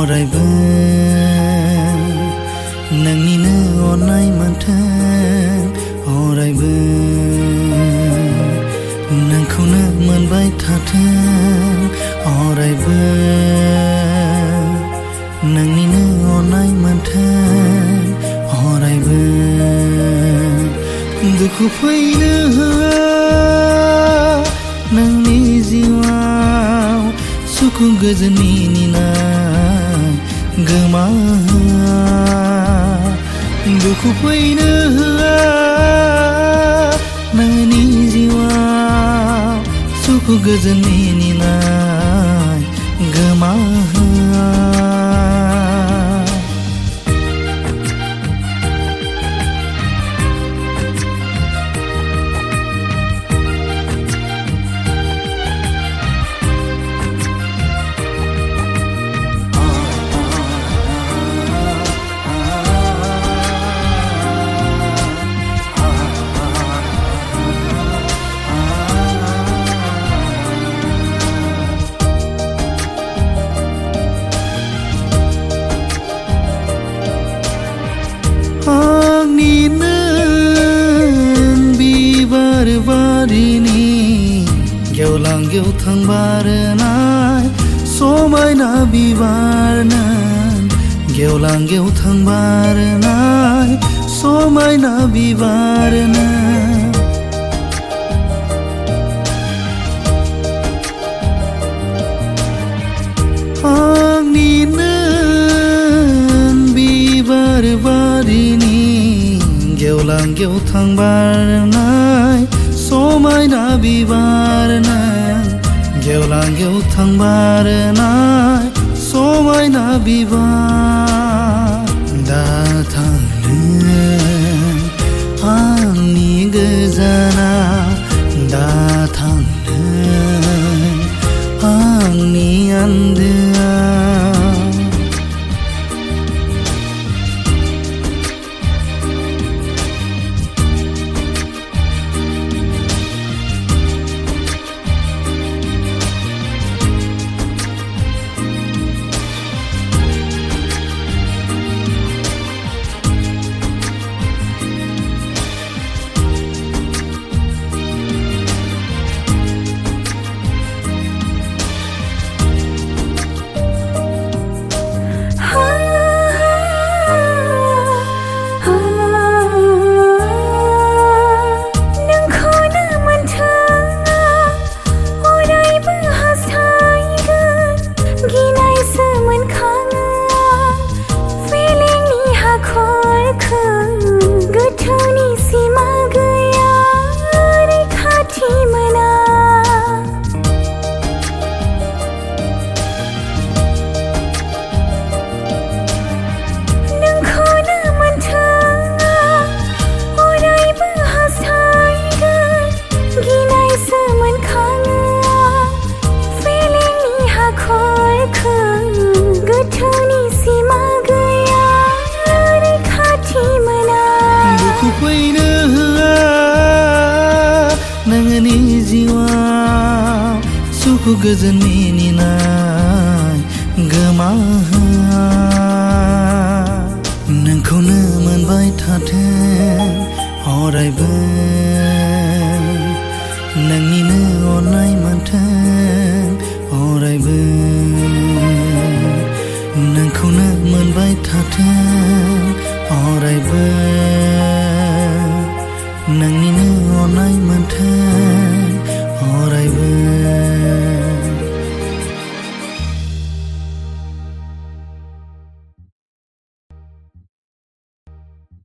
अरायबो नोंनिनो अननाय मोनथों अरायबो नोंखौनो मोनबाय थाथों अरायबो नोंनिनो अननाय मोनथों अरायबो दुखु फैनो होआ नोंनि जिउआव सुखु गोजोननि मिनिनाय गोमाहोआ दुखु फैनो होआ नोंनि जिउआव सुखु गोजोननि मिनिनाय गोमाहोआ बारिनि गेवलां गेवथां बारनाय समायना बिबारनों गेवलां गेवथां बारनाय समायना बिबारनों आंनिनो बिबार बारिनि गेवलां गेवथां बारनाय समायना बिबारनों गेवलां गेवथां बारनाय समायना बिबार दा थांनो आंनि गोजाना दा थांनो आंनि आन्दोआ फैनो होआ नोंनि जिउआव सुखु गोजोन मिनिनाय गोमाहोआ नोंखौनो मोनबाय थाथों अरायबो नोंनिनो अननाय मोनथों अरायबो नोंखौनो मोनबाय थाथों अरायबो नोंनिनो अननाय मोनथों